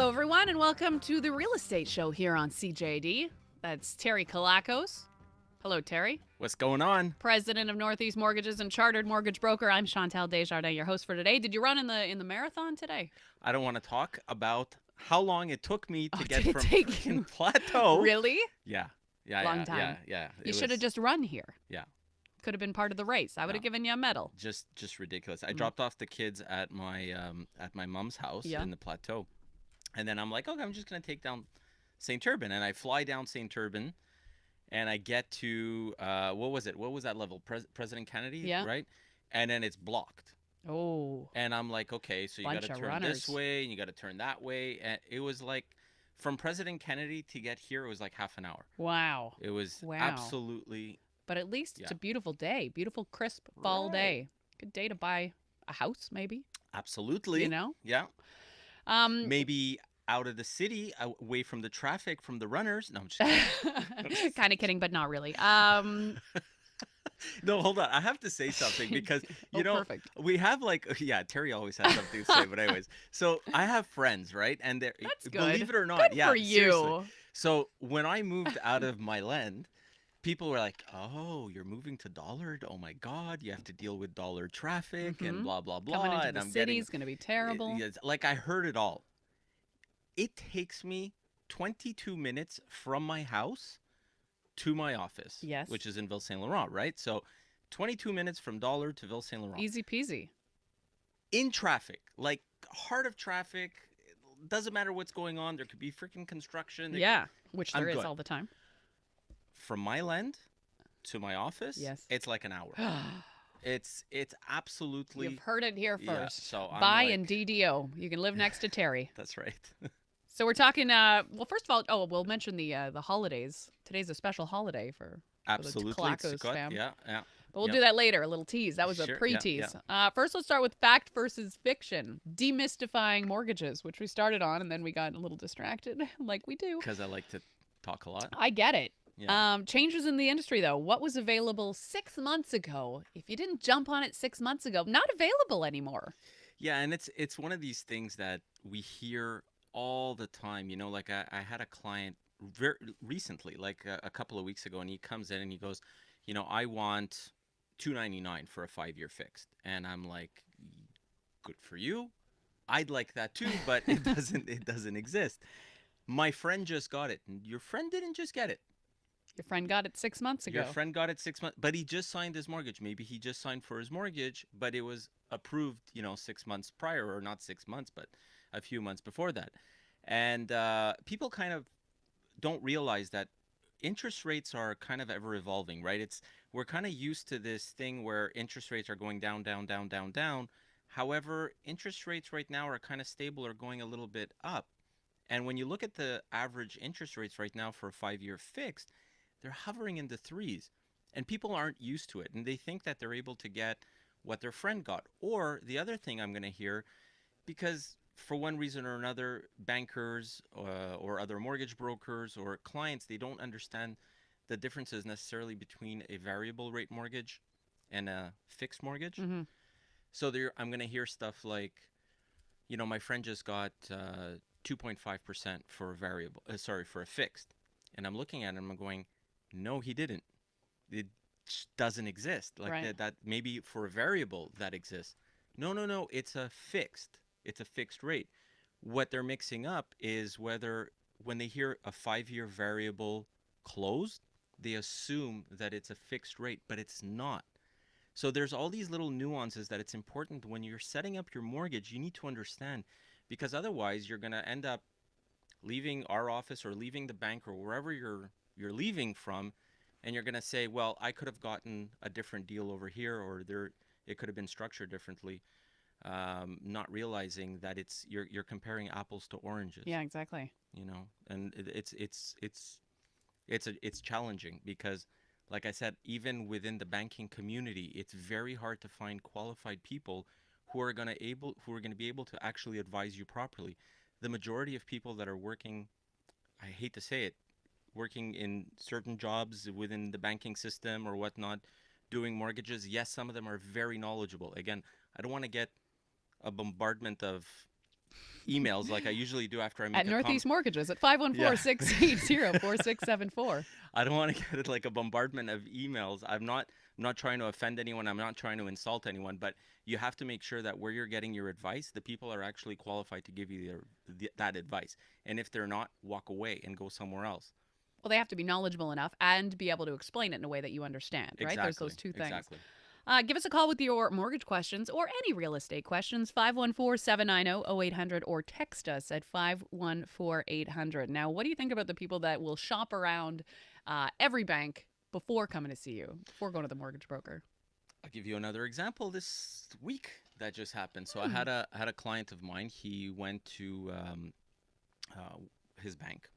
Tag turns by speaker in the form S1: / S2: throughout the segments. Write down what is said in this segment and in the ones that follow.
S1: Hello, everyone, and welcome to the Real Estate Show here on CJAD. That's Terry Kilakos. Hello, Terry.
S2: What's going on?
S1: President of Northeast Mortgages and Chartered Mortgage Broker. I'm Chantal Desjardins, your host for today. Did you run in the marathon today?
S2: I don't want to talk about how long it took me to get
S1: did it
S2: from
S1: take
S2: freaking
S1: you?
S2: Plateau.
S1: Really?
S2: Yeah. Yeah.
S1: Long
S2: yeah,
S1: time.
S2: Yeah.
S1: You should have just run here.
S2: Yeah.
S1: Could have been part of the race. I would have given you a medal.
S2: Just ridiculous. I dropped off the kids at my mom's house in the Plateau, and then I'm like, okay, I'm just gonna take down St. Urban, and I fly down St. Urban, and I get to what was it? What was that level? President Kennedy,
S1: Yeah.
S2: right? And then it's blocked.
S1: Oh.
S2: And I'm like, okay, so you got to turn this way and you got to turn that way. And it was like from President Kennedy to get here, it was like half an hour.
S1: Wow.
S2: It was
S1: Wow.
S2: absolutely.
S1: But at least it's a beautiful day. Beautiful, crisp fall day. Good day to buy a house, maybe.
S2: Absolutely.
S1: You know?
S2: Yeah. Maybe out of the city, away from the traffic, from the runners. No, I'm just kidding.
S1: Kind of kidding, but not really.
S2: No, hold on. I have to say something because, you know,
S1: perfect.
S2: we have Terry always has something to say, but anyways. So I have friends, right? And they're,
S1: That's good.
S2: believe it or not,
S1: Good
S2: yeah,
S1: for you.
S2: seriously. So when I moved out of my land, people were like, oh, you're moving to Dollard? Oh my God, you have to deal with Dollard traffic and blah, blah, blah.
S1: Coming into
S2: and
S1: the city is going to be terrible.
S2: Like I heard it all. It takes me 22 minutes from my house to my office,
S1: yes,
S2: which is in Ville Saint Laurent, right? So 22 minutes from Dollard to Ville Saint Laurent.
S1: Easy peasy.
S2: In traffic, like heart of traffic. Doesn't matter what's going on. There could be freaking construction.
S1: Which there is all the time.
S2: From my land to my office,
S1: yes,
S2: it's like an hour. It's absolutely.
S1: You've heard it here first.
S2: Yeah, so
S1: Buy in DDO. You can live next to Terry.
S2: That's right.
S1: So we're talking. Well, first of all, we'll mention the holidays. Today's a special holiday for
S2: absolutely
S1: the Kilakos fam.
S2: Yeah.
S1: But we'll do that later. A little tease. That was a pre-tease.
S2: Yeah.
S1: First, let's start with fact versus fiction. Demystifying mortgages, which we started on, and then we got a little distracted, like we do.
S2: Because I like to talk a lot.
S1: I get it.
S2: Yeah.
S1: Changes in the industry, though. What was available 6 months ago? If you didn't jump on it 6 months ago, not available anymore.
S2: Yeah, and it's one of these things that we hear all the time. You know, like I had a client very recently, like a couple of weeks ago, and he comes in and he goes, you know, I want $299 for a 5-year fixed, and I'm like, good for you. I'd like that too, but it doesn't exist. My friend just got it, and your friend didn't just get it.
S1: Your friend got it 6 months ago.
S2: Your friend got it 6 months, but he just signed his mortgage. Maybe he just signed for his mortgage, but it was approved, 6 months prior, or not 6 months, but a few months before that. And people kind of don't realize that interest rates are kind of ever evolving, right? We're kind of used to this thing where interest rates are going down, down, down, down, down. However, interest rates right now are kind of stable or going a little bit up. And when you look at the average interest rates right now for a 5-year fixed, they're hovering in the 3s, and people aren't used to it, and they think that they're able to get what their friend got. Or the other thing I'm going to hear, because for one reason or another, bankers or other mortgage brokers or clients, they don't understand the differences necessarily between a variable rate mortgage and a fixed mortgage.
S1: Mm-hmm.
S2: So I'm going to hear stuff like, my friend just got 2.5% for a variable, for a fixed. And I'm looking at him, I'm going, no, he didn't. It doesn't exist. Like
S1: right.
S2: that maybe for a variable that exists. No, it's a fixed. It's a fixed rate. What they're mixing up is whether when they hear a 5-year variable closed, they assume that it's a fixed rate, but it's not. So there's all these little nuances that it's important when you're setting up your mortgage, you need to understand, because otherwise you're going to end up leaving our office or leaving the bank or wherever you're leaving from, and you're going to say, well, I could have gotten a different deal over here, or it could have been structured differently, not realizing that you're comparing apples to oranges.
S1: Yeah, exactly.
S2: And it's challenging because, like I said, even within the banking community, it's very hard to find qualified people who are going to be able to actually advise you properly. The majority of people that are working, I hate to say it, working in certain jobs within the banking system or whatnot, doing mortgages, yes, some of them are very knowledgeable. Again, I don't want to get a bombardment of emails like I usually do after I make
S1: At
S2: a
S1: Northeast
S2: comment.
S1: Mortgages at
S2: Yeah.
S1: 514-680-4674.
S2: I don't want to get like a bombardment of emails. I'm not trying to offend anyone. I'm not trying to insult anyone, but you have to make sure that where you're getting your advice, the people are actually qualified to give you that advice. And if they're not, walk away and go somewhere else.
S1: Well, they have to be knowledgeable enough and be able to explain it in a way that you understand, right? There's those
S2: Exactly.
S1: two things.
S2: Exactly.
S1: Give us a call with your mortgage questions or any real estate questions, 514-790-0800, or text us at 514-800. Now, what do you think about the people that will shop around every bank before coming to see you, before going to the mortgage broker?
S2: I'll give you another example this week that just happened. So I had a client of mine. He went to his bank,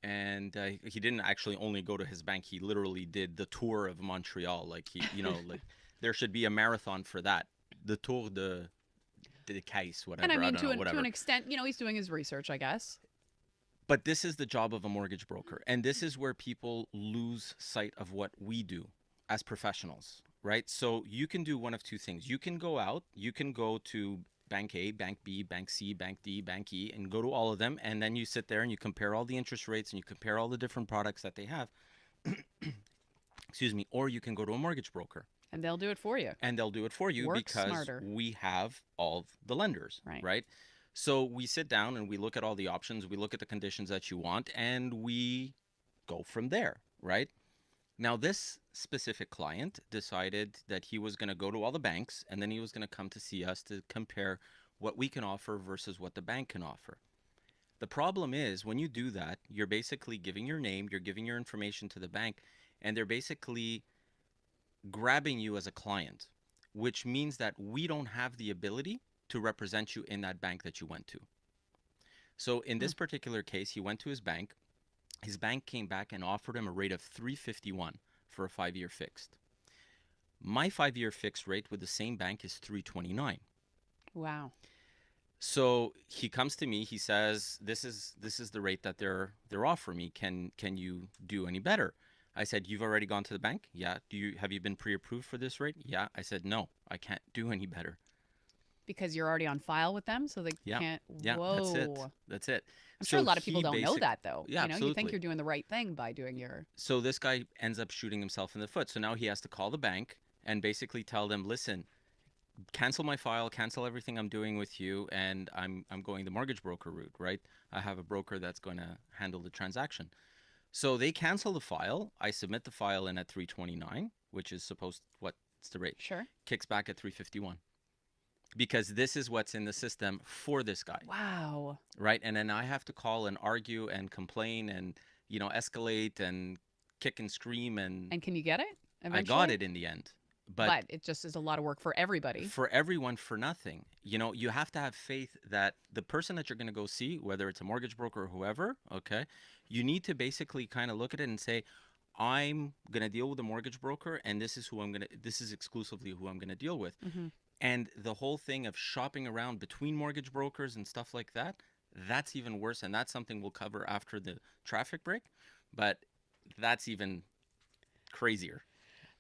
S2: and he didn't actually only go to his bank. He literally did the tour of Montreal. Like like there should be a marathon for that. The Tour de Caisse, whatever.
S1: And I mean,
S2: don't know, whatever.
S1: to an extent, he's doing his research, I guess.
S2: But this is the job of a mortgage broker, and this is where people lose sight of what we do as professionals, right? So you can do one of two things. You can go out, you can go to Bank A, Bank B, Bank C, Bank D, Bank E, and go to all of them, and then you sit there and you compare all the interest rates and you compare all the different products that they have. Excuse me. Or you can go to a mortgage broker.
S1: And they'll do it for you.
S2: And they'll do it for you
S1: Work
S2: because
S1: smarter.
S2: we have all the lenders, right? So we sit down and we look at all the options, we look at the conditions that you want, and we go from there, right? Now, this specific client decided that he was going to go to all the banks, and then he was going to come to see us to compare what we can offer versus what the bank can offer. The problem is when you do that, you're basically giving your name, you're giving your information to the bank, and they're basically grabbing you as a client, which means that we don't have the ability to represent you in that bank that you went to. So in this particular case, he went to his bank. His bank came back and offered him a rate of 351 for a 5-year fixed. My 5-year fixed rate with the same bank is 329.
S1: Wow.
S2: So he comes to me, he says, this is the rate that they're offering me. Can you do any better? I said, you've already gone to the bank? Yeah. Have you been pre-approved for this rate? Yeah. I said, no, I can't do any better.
S1: Because you're already on file with them, so they can't.
S2: Yeah,
S1: Whoa.
S2: That's it.
S1: I'm sure a lot of people don't know that, though.
S2: Yeah, absolutely.
S1: You think you're doing the right thing by doing your.
S2: So this guy ends up shooting himself in the foot. So now he has to call the bank and basically tell them, listen, cancel my file, cancel everything I'm doing with you, and I'm going the mortgage broker route, right? I have a broker that's going to handle the transaction. So they cancel the file. I submit the file in at 329, which is what's the rate?
S1: Sure.
S2: Kicks back at 351. Because this is what's in the system for this guy.
S1: Wow.
S2: Right? And then I have to call and argue and complain and, escalate and kick and scream. And
S1: can you get it eventually?
S2: I got it in the end. But
S1: it just is a lot of work for everybody.
S2: For everyone, for nothing. You have to have faith that the person that you're going to go see, whether it's a mortgage broker or whoever, okay, you need to basically kind of look at it and say, I'm going to deal with a mortgage broker, and this is exclusively who I'm going to deal with.
S1: Mm-hmm.
S2: And the whole thing of shopping around between mortgage brokers and stuff like that, that's even worse. And that's something we'll cover after the traffic break. But that's even crazier.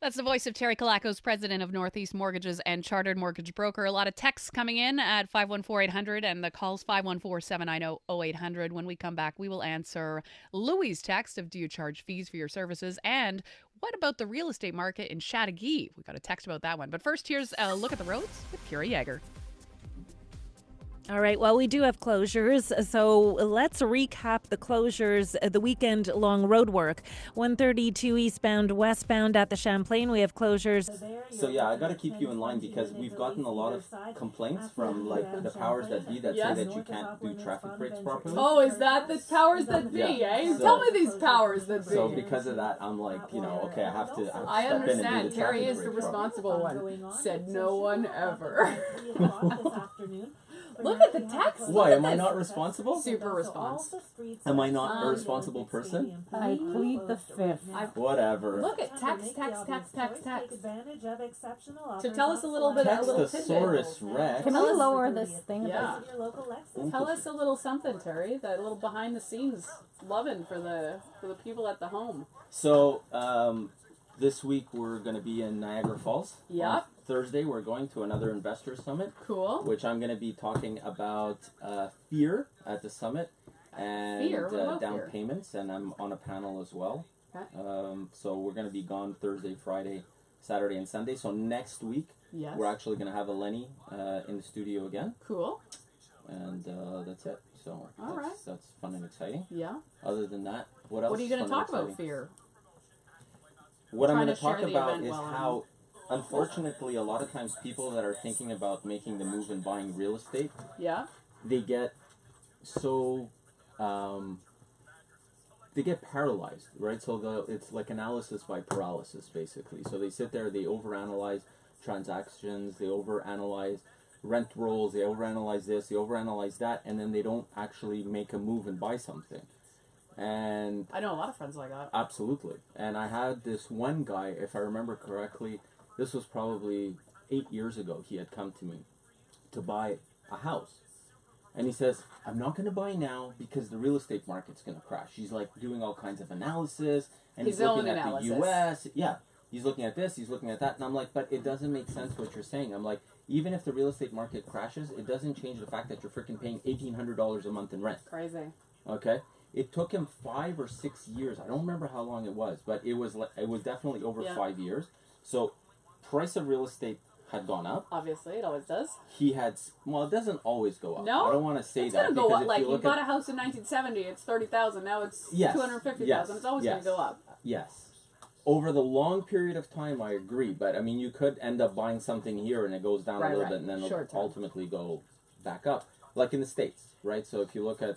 S1: That's the voice of Terry Kilakos, president of Northeast Mortgages and chartered mortgage broker. A lot of texts coming in at 514-800 and the calls 514-790-0800. When we come back, we will answer Louis' text of do you charge fees for your services? And what about the real estate market in Chateauguay? We got a text about that one. But first, here's a look at the roads with Kira Yeager.
S3: All right, well, we do have closures, so let's recap the closures, the weekend-long road work. 132 eastbound, westbound at the Champlain, we have closures.
S4: So yeah, I got to keep you in line because we've gotten a lot of complaints from the powers that be that say that you can't do traffic breaks properly.
S1: Oh, is that the powers that be, eh?
S4: So,
S1: tell me these powers that be.
S4: So because of that, I'm like, okay, I have to step
S1: I
S4: in and do
S1: understand.
S4: the
S1: Terry
S4: traffic
S1: is the
S4: break properly.
S1: responsible one. Said no one ever. Look
S3: Look
S1: at the text.
S4: Why, am I not responsible?
S1: Super response.
S4: Am I not a responsible person?
S3: I plead the fifth.
S4: Whatever.
S1: Look at text. So tell us a little bit, a little tidbit.
S4: Textosaurus Rex.
S3: Can we lower this thing?
S1: Yeah. Tell us a little something, Terry. That little behind the scenes loving for the people at the home.
S4: So, This week we're going to be in Niagara Falls.
S1: Yep.
S4: Thursday we're going to another investor summit.
S1: Cool.
S4: Which I'm going to be talking about fear at the summit and down payments, and I'm on a panel as well. Okay. So we're going to be gone Thursday, Friday, Saturday, and Sunday. So next week we're actually going to have Eleni in the studio again.
S1: Cool.
S4: And that's it. So
S1: All
S4: that's fun and exciting.
S1: Yeah.
S4: Other than that, what else?
S1: What are you going to talk about fear?
S4: What I'm going to talk about is how, unfortunately, a lot of times people that are thinking about making the move and buying real estate, they get so, they get paralyzed, right? So it's like analysis by paralysis, basically. So they sit there, they overanalyze transactions, they overanalyze rent rolls, they overanalyze this, they overanalyze that, and then they don't actually make a move and buy something. And
S1: I know a lot of friends like that.
S4: Absolutely. And I had this one guy, if I remember correctly, this was probably 8 years ago, he had come to me to buy a house. And he says, I'm not going to buy now because the real estate market's going to crash. He's like doing all kinds of analysis, and he's looking at the US. Yeah, he's looking at this, he's looking at that. And I'm like, but it doesn't make sense what you're saying. I'm like, even if the real estate market crashes, it doesn't change the fact that you're freaking paying $1,800 a month in rent.
S1: Crazy.
S4: Okay? It took him 5 or 6 years. I don't remember how long it was, but it was definitely over 5 years. So, price of real estate had gone up.
S1: Obviously, it always does.
S4: He had, well, it doesn't always go up.
S1: No,
S4: I don't want to say
S1: it's
S4: that.
S1: It's gonna go up. Like you bought a house in 1970, it's 30,000. Now it's 250,000. It's always gonna go up.
S4: Yes. Over the long period of time, I agree. But I mean, you could end up buying something here and it goes down a little bit, and then it'll ultimately go back up, like in the States, right? So if you look at,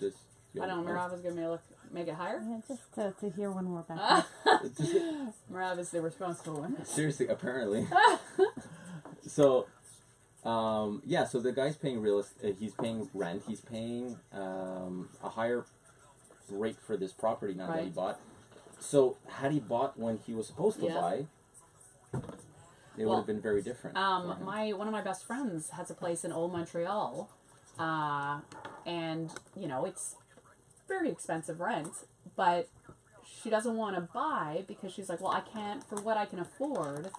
S4: this.
S1: I don't know. Mirav is going to make it higher?
S3: Yeah, just to hear one more back.
S1: Mirav is the responsible one.
S4: Seriously, apparently. So, so the guy's paying he's paying rent. He's paying a higher rate for this property now that he bought. So, had he bought when he was supposed to buy, it would have been very different.
S1: One of my best friends has a place in Old Montreal. And, it's very expensive rent, but she doesn't want to buy because she's like, well, I can't, for what I can afford,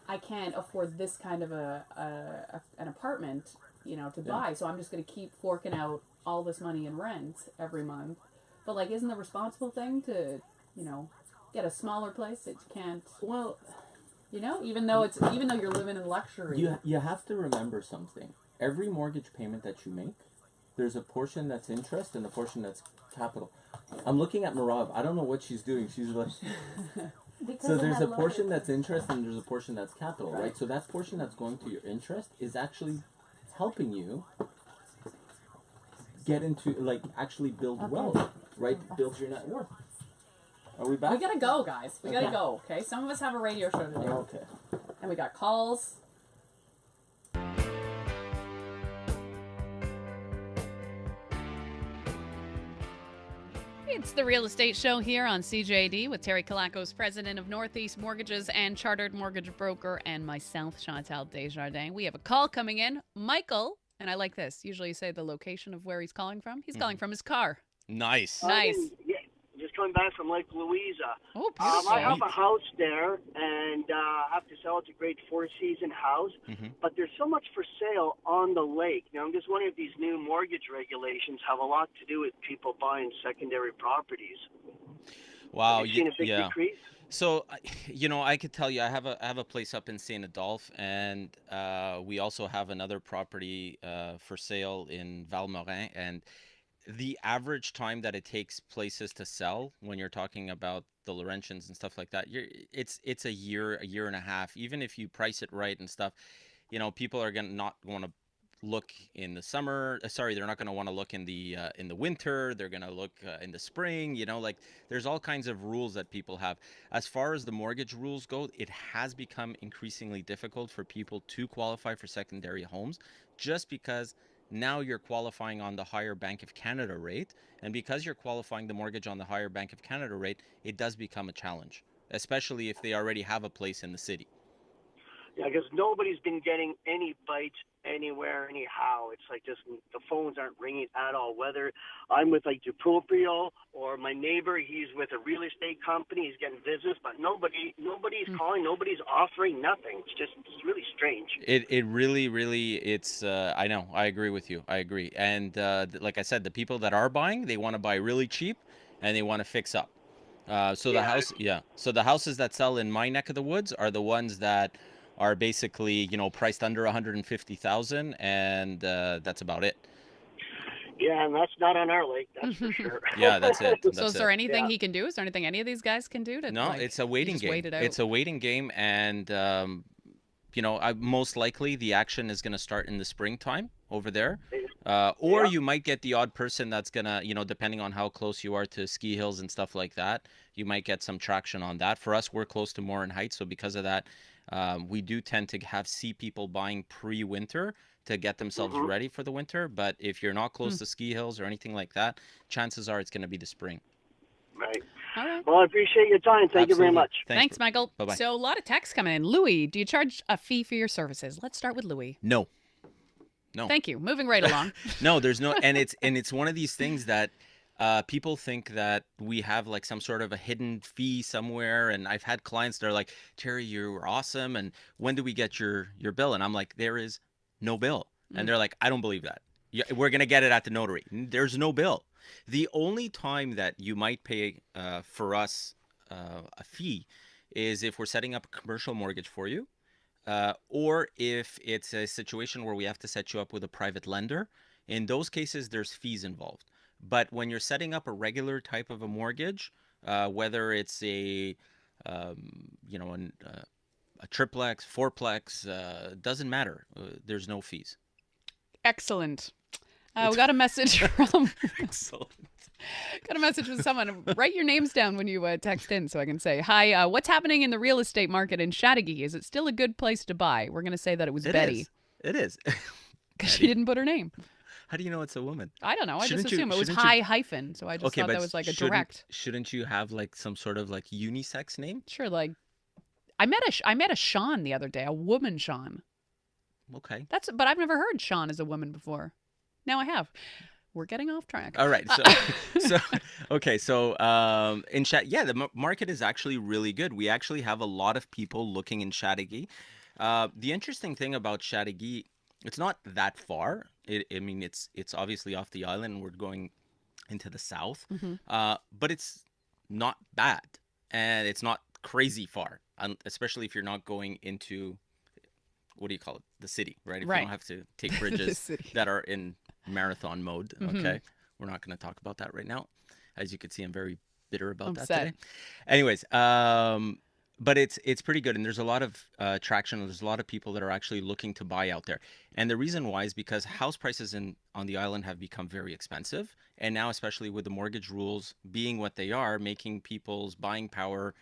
S1: I can't afford this kind of an apartment, to buy. So I'm just going to keep forking out all this money in rent every month. But, like, isn't the responsible thing to, get a smaller place that you can't, even though you're living in luxury.
S4: You have to remember something. Every mortgage payment that you make, there's a portion that's interest and a portion that's capital. I'm looking at Marav. I don't know what she's doing. She's like... So there's a portion that's interest and there's a portion that's capital, right? So that portion that's going to your interest is actually helping you get into, actually build wealth, right? Build your net worth. Are we back?
S1: We gotta go, guys. We gotta go, okay? Some of us have a radio show to do.
S4: Okay.
S1: And we got calls. It's the Real Estate Show here on CJAD with Terry Kilakos, president of Northeast Mortgages and chartered mortgage broker, and myself, Chantal Desjardins. We have a call coming in. Michael, and I like this. Usually you say the location of where he's calling from. He's calling from his car.
S2: Nice.
S1: Nice.
S5: Yeah, just coming back from Lake Louisa.
S1: Oh, beautiful.
S5: I have a house there, and I have to sell. It's a great four-season house, but there's so much for sale on the lake. Now, I'm just wondering if these new mortgage regulations have a lot to do with people buying secondary properties.
S2: Wow.
S5: Have you seen a big decrease?
S2: So, I could tell you, I have a place up in St. Adolphe, and we also have another property for sale in Valmorin, and the average time that it takes places to sell when you're talking about the Laurentians and stuff like that, it's a year and a half. Even if you price it right and stuff, people are not going to look in the summer. They're not going to want to look in the winter. They're going to look in the spring. There's all kinds of rules that people have. As far as the mortgage rules go, it has become increasingly difficult for people to qualify for secondary homes, just because now you're qualifying on the higher Bank of Canada rate. And because you're qualifying the mortgage on the higher Bank of Canada rate, it does become a challenge, especially if they already have a place in the city.
S5: Yeah, because nobody's been getting any bites anywhere, anyhow. It's like just the phones aren't ringing at all. Whether I'm with like Duproprio or my neighbor, he's with a real estate company, he's getting business, but nobody's calling, nobody's offering nothing. It's really strange.
S2: It really it's I know, I agree with you. I agree. And like I said, the people that are buying, they want to buy really cheap and they want to fix up. So the house, yeah. So the houses that sell in my neck of the woods are the ones that are basically, priced under 150,000, and that's about it.
S5: Yeah, and that's not on our lake, that's for sure.
S2: Yeah, that's it.
S1: So
S2: That's
S1: is there
S2: it.
S1: anything he can do? Is there anything any of these guys can do to
S2: No,
S1: like,
S2: it's a
S1: you
S2: waiting
S1: just
S2: game.
S1: wait it out?
S2: It's a waiting game, and most likely the action is going to start in the springtime over there. Or you might get the odd person that's gonna, depending on how close you are to ski hills and stuff like that, you might get some traction on that. For us, we're close to Morin Heights, so because of that, we do tend to see people buying pre-winter to get themselves ready for the winter. But if you're not close to ski hills or anything like that, chances are it's going to be the spring.
S5: Right.
S1: All right.
S5: Well, I appreciate your time. Thank you very much.
S1: Thanks, Michael.
S2: Bye-bye.
S1: So a lot of texts coming in. Louis, do you charge a fee for your services? Let's start with Louis.
S2: No.
S1: Thank you. Moving right along.
S2: No, there's no, and it's one of these things that people think that we have like some sort of a hidden fee somewhere. And I've had clients that are like, Terry, you were awesome, and when do we get your bill? And I'm like, there is no bill. And they're like, I don't believe that. We're gonna get it at the notary. There's no bill. The only time that you might pay for us a fee is if we're setting up a commercial mortgage for you. Or if it's a situation where we have to set you up with a private lender. In those cases, there's fees involved. But when you're setting up a regular type of a mortgage, whether it's a triplex, fourplex, doesn't matter. There's no fees.
S1: Excellent. We got a message from
S2: Excellent.
S1: got a message from someone. Write your names down when you text in so I can say hi. What's happening in the real estate market in Chateauguay? Is it still a good place to buy? We're going to say that it was Betty.
S2: It is.
S1: Because she didn't put her name.
S2: How do you know it's a woman?
S1: I don't know. I just
S2: Shouldn't you-
S1: assumed it was
S2: shouldn't you-
S1: high hyphen. So I just thought that was like a direct.
S2: Shouldn't you have like some sort of like unisex name?
S1: Sure, like I met a Sean the other day, a woman Sean.
S2: Okay.
S1: But I've never heard Sean as a woman before. Now I have. We're getting off track.
S2: All right. So in the market is actually really good. We actually have a lot of people looking in Chateauguay. The interesting thing about Chateauguay, it's not that far. It's obviously off the island. We're going into the south, but it's not bad, and it's not crazy far, especially if you're not going into, what do you call it, the city, right? If you don't have to take bridges that are in marathon mode. Okay, we're not going to talk about that right now. As you can see, I'm very bitter about that today. Anyways, but it's pretty good, and there's a lot of traction. There's a lot of people that are actually looking to buy out there, and the reason why is because house prices on the island have become very expensive, and now especially with the mortgage rules being what they are, making people's buying power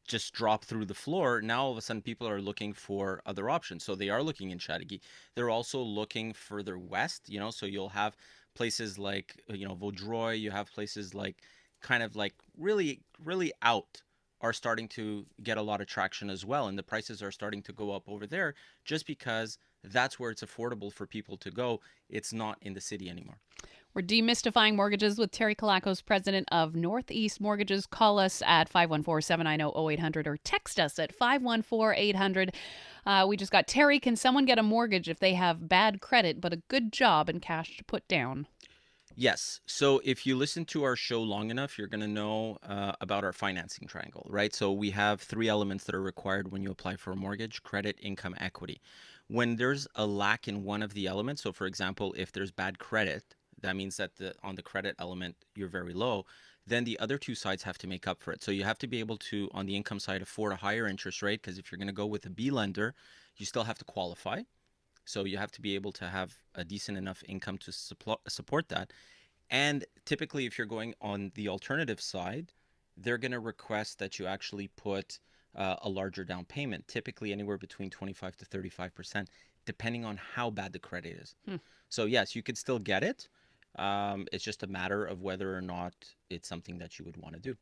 S2: just drop through the floor. Now all of a sudden people are looking for other options. So they are looking in Chateauguay. They're also looking further west, so you'll have places like, Vaudreuil, you have places like kind of like really, really out are starting to get a lot of traction as well. And the prices are starting to go up over there just because that's where it's affordable for people to go. It's not in the city anymore.
S1: We're demystifying mortgages with Terry Kilakos, president of Northeast Mortgages. Call us at 514-790-0800 or text us at 514-800. We just got Terry. Can someone get a mortgage if they have bad credit but a good job and cash to put down?
S2: Yes. So if you listen to our show long enough, you're going to know about our financing triangle, right? So we have 3 elements that are required when you apply for a mortgage: credit, income, equity. When there's a lack in one of the elements, so for example, if there's bad credit, that means that on the credit element, you're very low, then the other 2 sides have to make up for it. So you have to be able to, on the income side, afford a higher interest rate, because if you're going to go with a B lender, you still have to qualify. So you have to be able to have a decent enough income to support that. And typically, if you're going on the alternative side, they're going to request that you actually put a larger down payment, typically anywhere between 25 to 35%, depending on how bad the credit is. So yes, you could still get it. It's just a matter of whether or not it's something that you would want to do.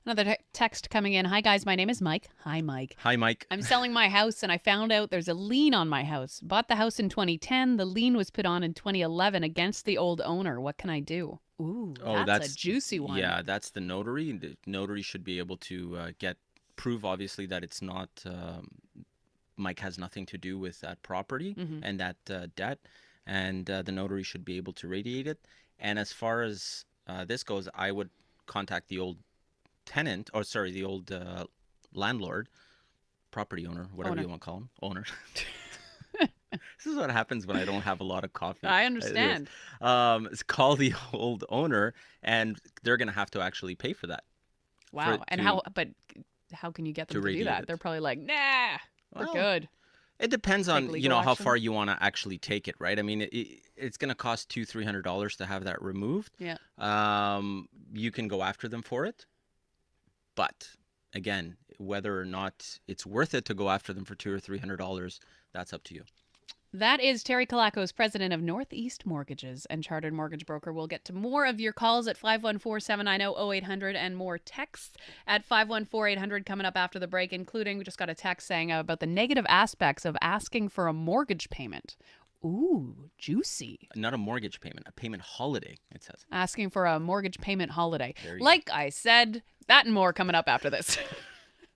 S1: Another text coming in. Hi, guys. My name is Mike. Hi, Mike.
S2: Hi, Mike.
S1: I'm selling my house and I found out there's a lien on my house. Bought the house in 2010. The lien was put on in 2011 against the old owner. What can I do? Ooh, that's a juicy one.
S2: Yeah, that's the notary. The notary should be able to prove, obviously, that it's not, Mike has nothing to do with that property and that debt. And the notary should be able to radiate it. And as far as this goes, I would contact the old tenant, or sorry, the old landlord, property owner, whatever you want to call him, owner. This is what happens when I don't have a lot of coffee.
S1: I understand.
S2: Call the old owner, and they're going to have to actually pay for that.
S1: Wow. But how can you get them to do that? They're probably like, nah, we're good.
S2: It depends on, how far you want to actually take it, right? I mean, it's going to cost $200-$300 to have that removed.
S1: Yeah.
S2: You can go after them for it. But again, whether or not it's worth it to go after them for $200 or $300, that's up to you.
S1: That is Terry Kilakos, president of Northeast Mortgages and Chartered Mortgage Broker. We'll get to more of your calls at 514-790-0800 and more texts at 514-800 coming up after the break, including, we just got a text saying about the negative aspects of asking for a mortgage payment. Ooh, juicy.
S2: Not a mortgage payment, a payment holiday, it says.
S1: Asking for a mortgage payment holiday. Like I said, that and more coming up after this.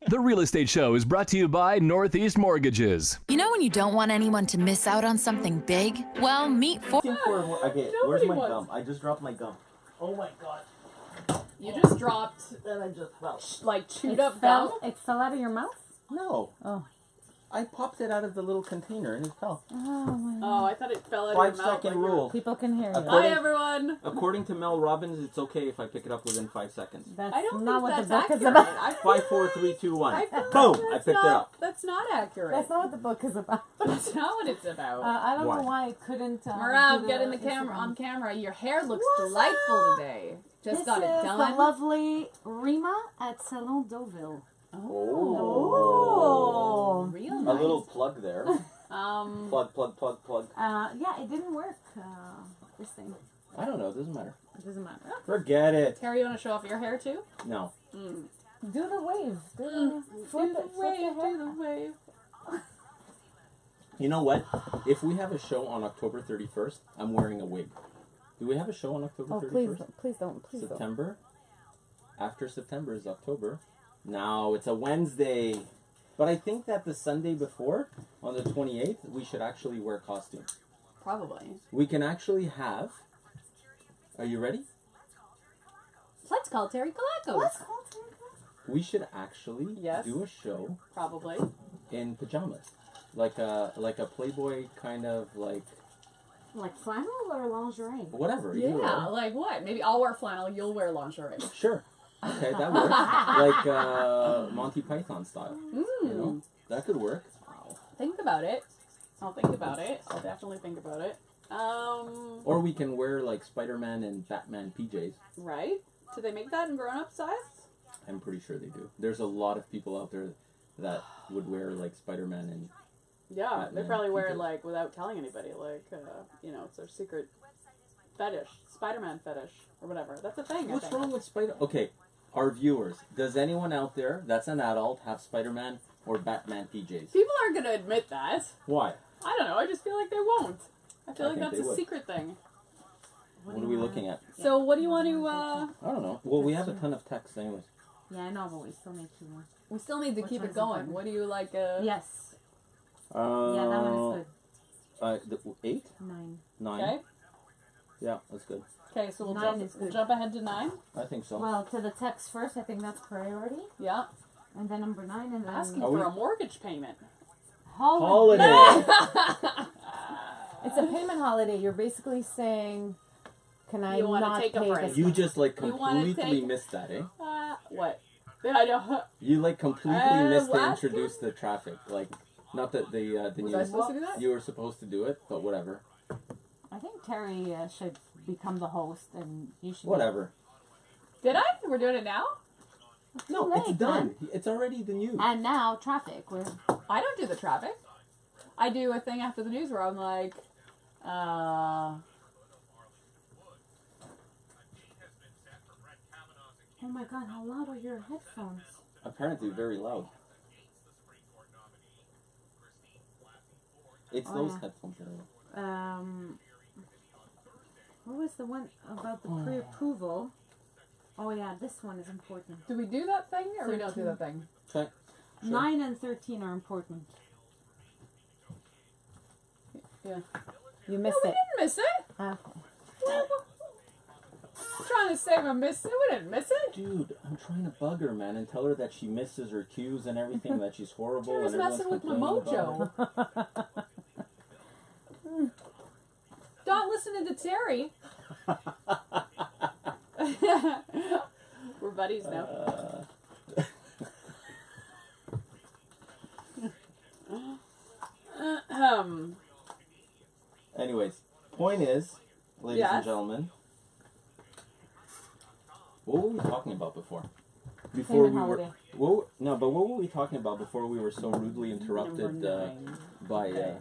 S6: The Real Estate Show is brought to you by Northeast Mortgages.
S7: You know when you don't want anyone to miss out on something big? Well, meet for...
S4: Okay, where's my gum? I just dropped my gum. Oh my god.
S1: You just dropped,
S4: And I just fell.
S1: like, chewed up gum?
S3: It fell out of your mouth?
S4: No.
S3: Oh.
S4: I popped it out of the little container and it fell.
S1: Oh, I thought it fell out of your mouth.
S4: 5-second rule.
S3: People can hear you.
S1: Bye, everyone.
S4: According to Mel Robbins, it's okay if I pick it up within 5 seconds.
S3: That's
S1: I don't
S3: not
S1: think
S3: what the
S1: that's
S3: book is
S1: accurate.
S3: about.
S4: 5, 4, 3, 2, 1. Boom! I picked it up.
S1: That's not accurate.
S3: That's not what the book is about.
S1: That's not what it's about.
S3: I don't
S4: Why?
S3: know why it couldn't.
S1: Marav,
S3: do
S1: get in the
S3: Instagram.
S1: camera. On camera. Your hair looks delightful today. Just
S3: This
S1: got it
S3: is
S1: done.
S3: the lovely Rima at Salon Deauville.
S4: Oh.
S1: Real
S4: A
S1: nice.
S4: little plug there. Plug.
S3: Yeah, it didn't work. This thing.
S4: I don't know. It doesn't matter.
S3: It doesn't matter.
S4: Forget it.
S1: Terry, you want to show off your hair too?
S4: No.
S3: Do the wave. Flip it. Flip the hair.
S1: Do the wave.
S4: You know what? If we have a show on October 31st, I'm wearing a wig. Do we have a show on October 31st?
S3: Please don't.
S4: September? After September is October. No, it's a Wednesday. But I think that the Sunday before, on the 28th, we should actually wear costumes.
S1: Probably.
S4: We can actually have... Are you ready?
S1: Let's call Terry Kilakos.
S4: We should actually do a show
S1: Probably.
S4: in pajamas. Like a Playboy kind of like...
S3: Like flannel or lingerie?
S4: Whatever.
S1: Yeah,
S4: either way.
S1: like what? Maybe I'll wear flannel, you'll wear lingerie.
S4: Sure. Okay, that works. Like Monty Python style. You know? That could work.
S1: Think about it. I'll think about it. I'll definitely think about it.
S4: Or we can wear like Spider-Man and Batman PJs.
S1: Right? Do they make that in grown-up size?
S4: I'm pretty sure they do. There's a lot of people out there that would wear like Spider-Man and
S1: Yeah,
S4: Batman
S1: they probably wear it
S4: PJs.
S1: like without telling anybody. Like, it's their secret fetish. Spider-Man fetish. Or whatever. That's a thing,
S4: What's
S1: I think.
S4: wrong with Spider? Okay, our viewers, does anyone out there that's an adult have Spider-Man or Batman PJs?
S1: People aren't going to admit that.
S4: Why?
S1: I don't know. I just feel like they won't. I feel like
S4: think
S1: that's
S4: they
S1: a
S4: would.
S1: secret thing.
S4: What are we looking at?
S1: So what do you want to,
S4: I don't know. Well, we have a ton of text anyways.
S3: Yeah, I know, but we still need to.
S1: we still need to
S3: Which
S1: keep it
S3: one's
S1: going.
S3: important?
S1: What do you like,
S3: Yes. Yeah, that one is
S4: The 8?
S3: good. 9.
S4: 9?
S1: Okay.
S4: Yeah, that's good.
S1: Okay, so we'll
S3: 9 is
S1: we'll
S3: good.
S1: jump ahead to 9.
S4: I think so.
S3: Well, to the text first, I think that's priority.
S1: Yeah.
S3: And then number 9, and then
S1: Asking
S4: Are
S1: for
S4: we-
S1: a mortgage payment.
S4: Holiday!
S3: It's a payment holiday. You're basically saying, can I
S1: You wanna
S3: not
S1: take a
S3: pay
S1: break.
S3: this
S4: You
S3: month?
S4: just like
S1: You wanna
S4: completely
S1: take-
S4: missed that, eh?
S1: What? I know.
S4: You like completely missed to
S1: last
S4: introduce the traffic. Like, not that the
S1: Was I
S4: news.
S1: supposed to do that?
S4: You were supposed to do it, but whatever.
S3: I think Terry should become the host, and you should.
S4: Whatever.
S1: Did I? We're doing it now?
S4: No,
S3: late,
S4: it's done.
S3: man.
S4: It's already the news.
S3: And now traffic. We're
S1: I don't do the traffic. I do a thing after the news where I'm like,
S3: Oh my God, how loud are your headphones?
S4: Apparently very loud. It's
S3: Oh,
S4: those
S3: yeah.
S4: headphones that are loud.
S3: What was the one about the pre-approval? Oh yeah, this one is important.
S1: Do we do that thing or we don't do that thing?
S4: Okay. Sure.
S3: 9 and 13 are important.
S1: Yeah.
S3: You missed
S1: We
S3: it.
S1: didn't miss it.
S3: Okay.
S1: I'm trying to save a miss it. We didn't miss it.
S4: Dude, I'm trying to bug her, man, and tell her that she misses her cues and everything, that she's horrible.
S1: You're just
S4: and everyone's
S1: messing with my
S4: complaining about her.
S1: mojo. Not listening to Terry. We're buddies now.
S4: Anyways, point is, ladies and
S1: Yes.
S4: gentlemen, what were we talking about before? Before
S3: Payment
S4: we
S3: holiday.
S4: were, what were we talking about before we were so rudely interrupted
S1: Number 9.
S4: by?
S1: Okay.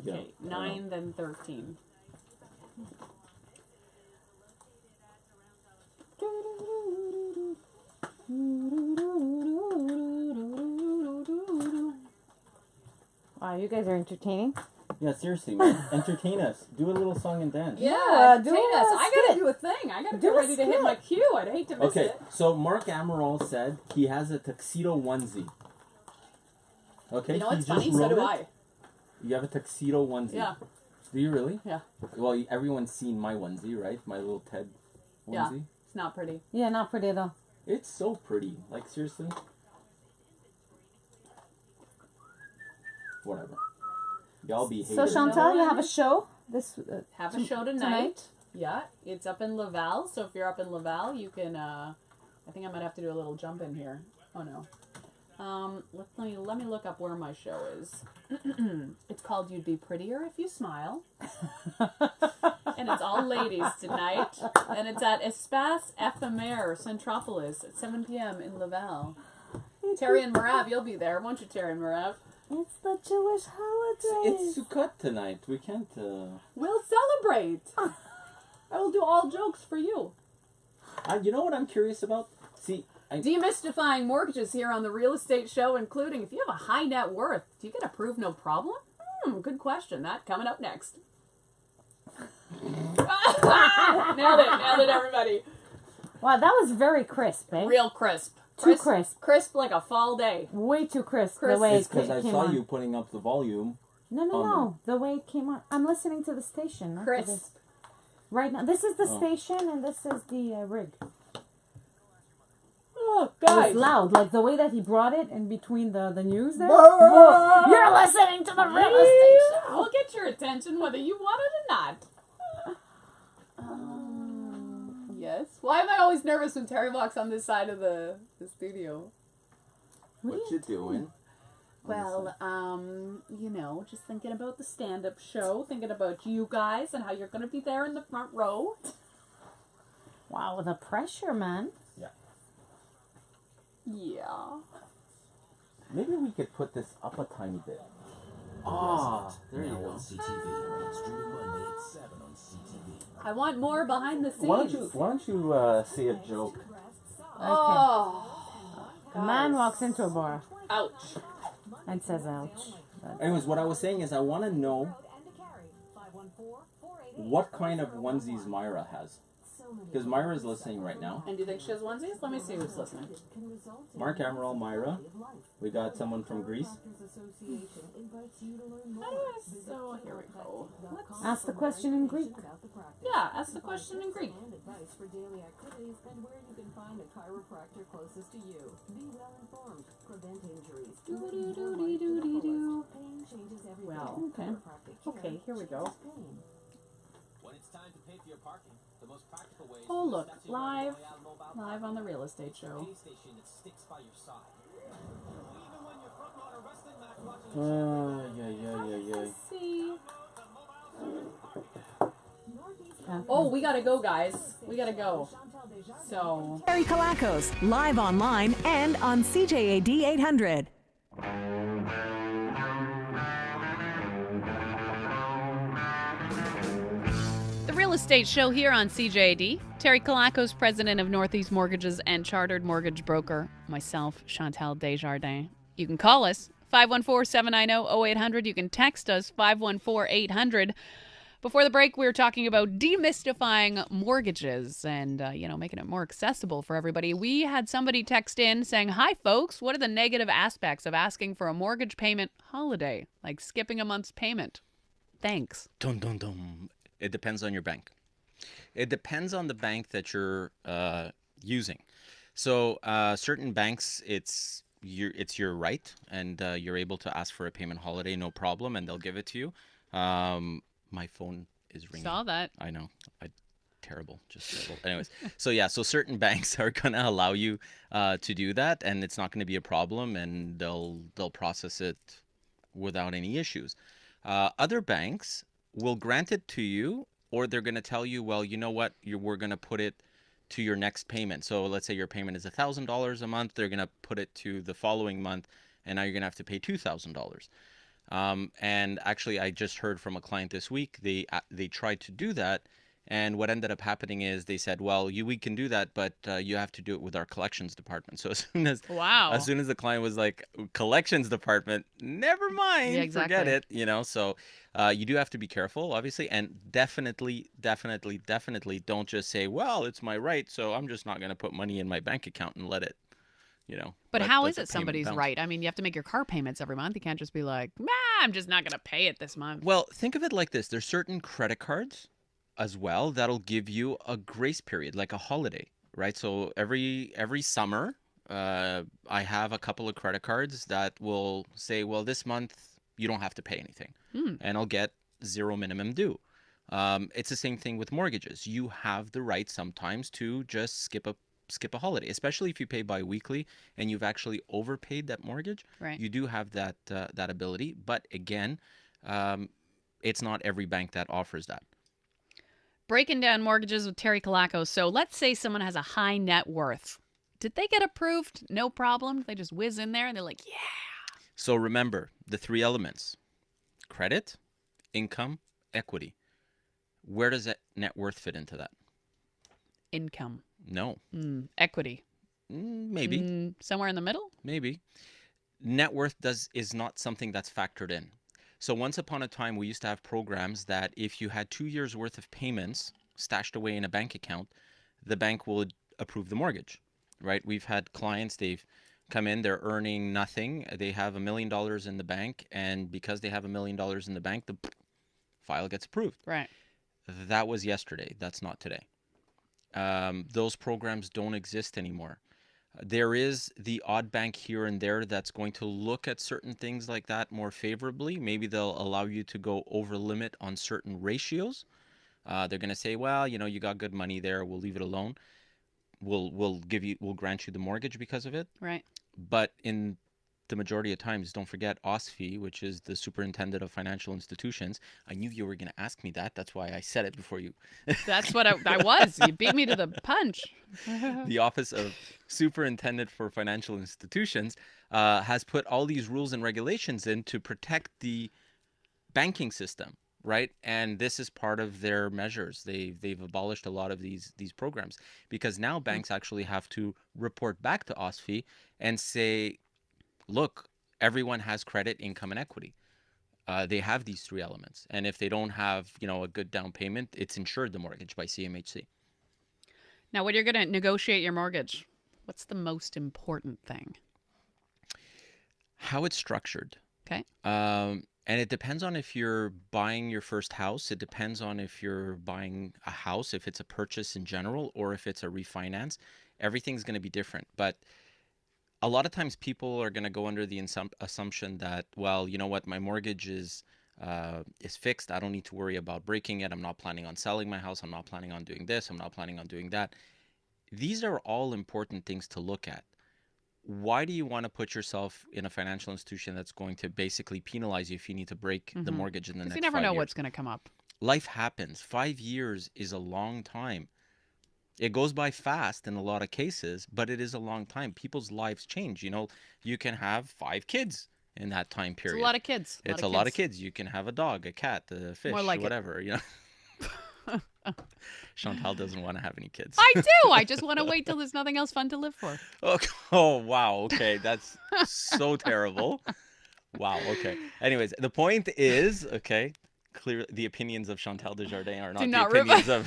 S4: Yeah,
S1: Okay. 9 then 13.
S3: Wow, you guys are entertaining.
S4: Yeah, seriously, man, entertain us. Do a little song and dance.
S1: Yeah,
S3: do
S1: entertain
S3: a
S1: us. I gotta
S3: skit.
S1: do a thing. I gotta
S3: Do
S1: get
S3: a
S1: ready to hit
S3: skit.
S1: my cue. I'd hate to miss
S4: Okay,
S1: it.
S4: so Mark Amaral said he has a tuxedo onesie. Okay,
S1: You know what's
S4: he just
S1: funny? So
S4: wrote
S1: do
S4: it.
S1: I.
S4: You have a tuxedo onesie.
S1: Yeah.
S4: Do you really?
S1: Yeah.
S4: Well, everyone's seen my onesie, right? My little Ted onesie.
S1: Yeah. It's not pretty.
S3: Yeah, not pretty though.
S4: It's so pretty. Like, seriously? Whatever. Y'all be
S3: So
S4: haters.
S3: Chantal, you have a show this
S1: Have a show tonight. Yeah, it's up in Laval. So if you're up in Laval, you can. I think I might have to do a little jump in here. Oh no. Let me look up where my show is. It's called "You'd Be Prettier If You Smile," and it's all ladies tonight. And it's at Espace Ephemer Centropolis at 7 p.m. in Laval. Terry and Marav, you'll be there, won't you, Terry and Marav?
S3: It's the Jewish holiday.
S4: It's Sukkot tonight. We can't.
S1: We'll celebrate. I will do all jokes for you.
S4: You know what I'm curious about? See,
S1: Demystifying mortgages here on the Real Estate Show, including if you have a high net worth, do you get approved no problem? Good question. That coming up next. Nailed it, everybody.
S3: Wow, that was very crisp, eh?
S1: Real crisp.
S3: Too crisp.
S1: Crisp like a fall day.
S3: Way too crisp.
S1: Crisp.
S3: The way
S4: it's
S3: it
S4: because I
S3: came
S4: saw
S3: on.
S4: you putting up the volume.
S3: No. The way it came on. I'm listening to the station. Not to
S1: Crisp.
S3: this. Right now, this is the station and this is the rig.
S1: Oh,
S3: It
S1: guys.
S3: was loud, like the way that he brought it in between the news there. Whoa. You're listening to the real estate show.
S1: We'll get your attention whether you want it or not. Yes. Why am I always nervous when Terry walks on this side of the studio?
S4: What you doing?
S1: Well, just thinking about the stand-up show, thinking about you guys and how you're going to be there in the front row.
S3: Wow, the pressure, man.
S1: Yeah.
S4: Maybe we could put this up a tiny bit. Ah, there you go.
S8: CTV. Streaming Monday at 7 on CTV.
S1: I want more behind the scenes.
S4: Why don't you say a joke?
S1: Oh.
S3: A man walks into a bar
S1: Ouch.
S3: and says, ouch.
S4: Anyways, what I was saying is I want to know what kind of onesies Myra has. Because Myra's listening right now.
S1: And do you think she has onesies? Let me see who's listening.
S4: Mark Amaral, Myra. We got someone from Greece.
S1: So here we go.
S3: Ask the question in Greek.
S1: Yeah, ask the question in Greek.
S9: Advice for daily activities and where you can find a chiropractor closest to you. Be well informed. Prevent injuries.
S1: Do-do-do-do-do-do.
S9: Pain changes everything.
S1: Well, okay.
S9: Chiropractic care
S1: Okay, here we go.
S9: changes pain.
S8: When it's time to pay for your parking, the most practical way is
S1: Oh,
S8: to
S1: look,
S8: set your
S1: live
S8: Royale mobile
S1: Live on the Real Estate Show.
S8: pay station that sticks by your side. Even when you're front on a wrestling match watching
S1: Let's see. Oh, we gotta go, guys. We gotta go. So,
S10: Terry Kilakos, live online and on CJAD 800.
S1: the Real Estate Show here on CJAD. Terry Kilakos, president of Northeast Mortgages and chartered mortgage broker. Myself, Chantal Desjardins. You can call us 514-790-0800. You can text us 514-800. Before the break, we were talking about demystifying mortgages and, making it more accessible for everybody. We had somebody text in saying, "Hi, folks. What are the negative aspects of asking for a mortgage payment holiday, like skipping a month's payment? Thanks."
S2: Dun, dun, dun. It depends on your bank. It depends on the bank that you're using. So certain banks, it's your right, and you're able to ask for a payment holiday, no problem, and they'll give it to you. My phone is ringing.
S1: Saw that.
S2: I know. Terrible. Just terrible. Anyways, so certain banks are going to allow you to do that, and it's not going to be a problem, and they'll process it without any issues. Other banks will grant it to you, or they're going to tell you, well, you know what, we're going to put it to your next payment. So let's say your payment is $1,000 a month. They're going to put it to the following month, and now you're going to have to pay $2,000. And actually, I just heard from a client this week. They tried to do that, and what ended up happening is they said, "Well, we can do that, but you have to do it with our collections department." So as soon as the client was like, "Collections department, never mind,
S1: Yeah, exactly.
S2: forget it," So you do have to be careful, obviously, and definitely don't just say, "Well, it's my right, so I'm just not going to put money in my bank account and let it."
S1: But
S2: let
S1: how
S2: the
S1: is it
S2: payment
S1: somebody's
S2: bounce.
S1: right? I mean, you have to make your car payments every month. You can't just be like, I'm just not going to pay it this month.
S2: Well, think of it like this. There's certain credit cards as well that'll give you a grace period, like a holiday, right? So every summer, I have a couple of credit cards that will say, well, this month you don't have to pay anything, and I'll get zero minimum due. It's the same thing with mortgages. You have the right sometimes to just skip a holiday, especially if you pay bi-weekly and you've actually overpaid that mortgage.
S1: Right.
S2: You do have that ability, but again, it's not every bank that offers that.
S1: Breaking down mortgages with Terry Kilakos. So let's say someone has a high net worth. Did they get approved? No problem. They just whiz in there and they're like, yeah.
S2: So remember the three elements: credit, income, equity. Where does that net worth fit into that?
S1: Income.
S2: No.
S1: Equity.
S2: Maybe.
S1: Somewhere in the middle?
S2: Maybe. Net worth is not something that's factored in. So once upon a time, we used to have programs that if you had 2 years worth of payments stashed away in a bank account, the bank would approve the mortgage, right? We've had clients, they've come in, they're earning nothing. They have $1 million in the bank, and because they have $1 million in the bank, the file gets approved.
S1: Right.
S2: That was yesterday. That's not today. Those programs don't exist anymore. There is the odd bank here and there that's going to look at certain things like that more favorably. Maybe they'll allow you to go over limit on certain ratios. They're going to say, well, you got good money there. We'll leave it alone. We'll grant you the mortgage because of it.
S1: Right.
S2: But in the majority of times, don't forget OSFI, which is the Superintendent of Financial Institutions. I knew you were going to ask me that. That's why I said it before you.
S1: That's what I was. You beat me to the punch.
S2: The Office of Superintendent for Financial Institutions has put all these rules and regulations in to protect the banking system, right? And this is part of their measures. They've abolished a lot of these programs because now banks actually have to report back to OSFI and say, look, everyone has credit, income, and equity. They have these three elements. And if they don't have, a good down payment, it's insured, the mortgage, by CMHC.
S1: Now, when you're going to negotiate your mortgage, what's the most important thing?
S2: How it's structured.
S1: Okay.
S2: And it depends on if you're buying your first house. It depends on if you're buying a house, if it's a purchase in general, or if it's a refinance. Everything's going to be different. But a lot of times people are going to go under the assumption that, well, you know what, my mortgage is fixed. I don't need to worry about breaking it. I'm not planning on selling my house. I'm not planning on doing this. I'm not planning on doing that. These are all important things to look at. Why do you want to put yourself in a financial institution that's going to basically penalize you if you need to break the mortgage in the next 5 years?
S1: You never know what's going to come up.
S2: Life happens. 5 years is a long time. It goes by fast in a lot of cases, but it is a long time. People's lives change. You can have 5 kids in that time period.
S1: It's a lot of kids.
S2: It's a lot of kids. You can have a dog, a cat, a fish,
S1: More like
S2: whatever. Chantal doesn't want to have any kids.
S1: I do. I just want to wait till there's nothing else fun to live for.
S2: Oh, wow. Okay. That's so terrible. Wow. Okay. Anyways, the point is, okay, clear the opinions of Chantal Desjardins are not the opinions of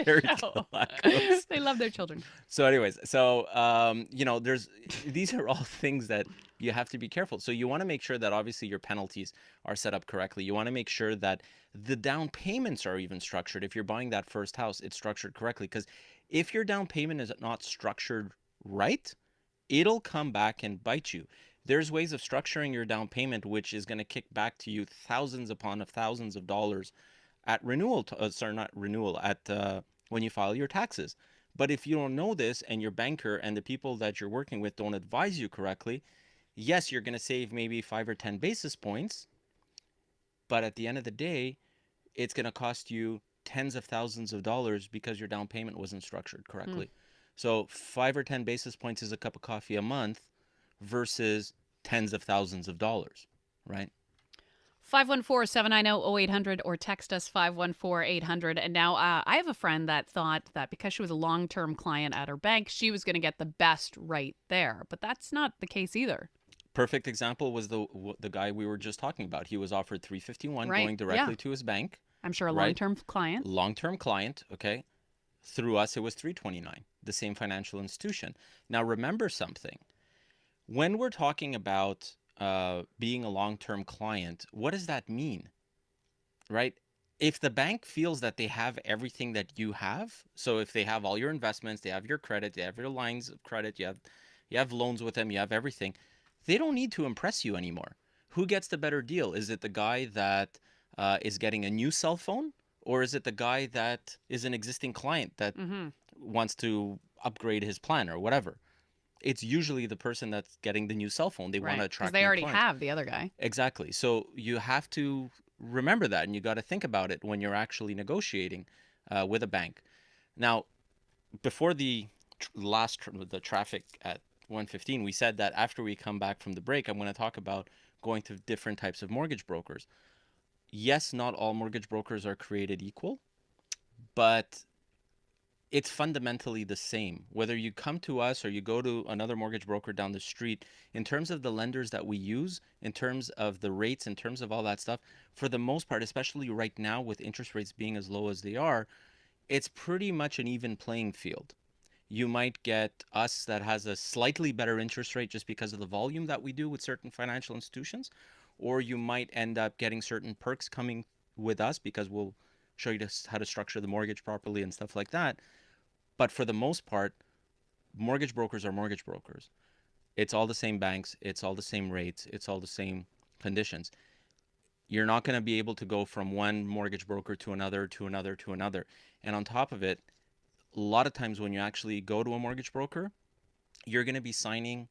S2: Terry Kilakos.
S1: They love their children.
S2: So anyways, these are all things that you have to be careful. So you want to make sure that obviously your penalties are set up correctly. You want to make sure that the down payments are even structured. If you're buying that first house, it's structured correctly. Because if your down payment is not structured right, it'll come back and bite you. There's ways of structuring your down payment which is going to kick back to you thousands upon thousands of dollars at renewal. When you file your taxes. But if you don't know this and your banker and the people that you're working with don't advise you correctly, yes, you're going to save maybe 5 or 10 basis points. But at the end of the day, it's going to cost you tens of thousands of dollars because your down payment wasn't structured correctly. So 5 or 10 basis points is a cup of coffee a month versus tens of thousands of dollars, right?
S1: 514-790-0800 or text us 514-800. And now I have a friend that thought that because she was a long-term client at her bank, she was going to get the best right there. But that's not the case either.
S2: Perfect example was the guy we were just talking about. He was offered $351 going directly to his bank.
S1: I'm sure a long-term client.
S2: Long-term client, okay. Through us, it was $329, the same financial institution. Now, remember something. When we're talking about being a long-term client, what does that mean, right? If the bank feels that they have everything that you have, so if they have all your investments, they have your credit, they have your lines of credit, you have loans with them, you have everything, they don't need to impress you anymore. Who gets the better deal? Is it the guy that is getting a new cell phone, or is it the guy that is an existing client that wants to upgrade his plan or whatever? It's usually the person that's getting the new cell phone. They want to attract
S1: because they already
S2: clients.
S1: have the other guy.
S2: Exactly. So you have to remember that, and you got to think about it when you're actually negotiating with a bank. Now, before the traffic at 1:15, we said that after we come back from the break, I'm going to talk about going to different types of mortgage brokers. Yes, not all mortgage brokers are created equal, but it's fundamentally the same. Whether you come to us or you go to another mortgage broker down the street, in terms of the lenders that we use, in terms of the rates, in terms of all that stuff, for the most part, especially right now with interest rates being as low as they are, it's pretty much an even playing field. You might get us that has a slightly better interest rate just because of the volume that we do with certain financial institutions, or you might end up getting certain perks coming with us because we'll show you how to structure the mortgage properly and stuff like that. But for the most part, mortgage brokers are mortgage brokers. It's all the same banks. It's all the same rates. It's all the same conditions. You're not going to be able to go from one mortgage broker to another, to another, to another. And on top of it, a lot of times when you actually go to a mortgage broker, you're going to be signing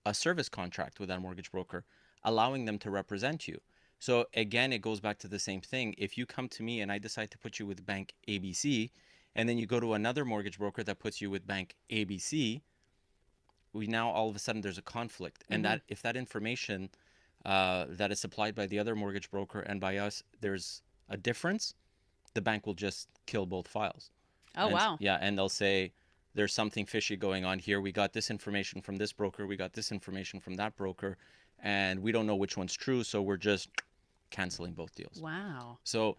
S2: a service contract with that mortgage broker, allowing them to represent you. So again, it goes back to the same thing. If you come to me and I decide to put you with bank ABC, and then you go to another mortgage broker that puts you with bank ABC, we now all of a sudden there's a conflict. And that if that information that is supplied by the other mortgage broker and by us, there's a difference, the bank will just kill both files.
S1: Wow.
S2: Yeah, and they'll say, there's something fishy going on here. We got this information from this broker. We got this information from that broker. And we don't know which one's true, so we're just canceling both deals.
S1: Wow.
S2: So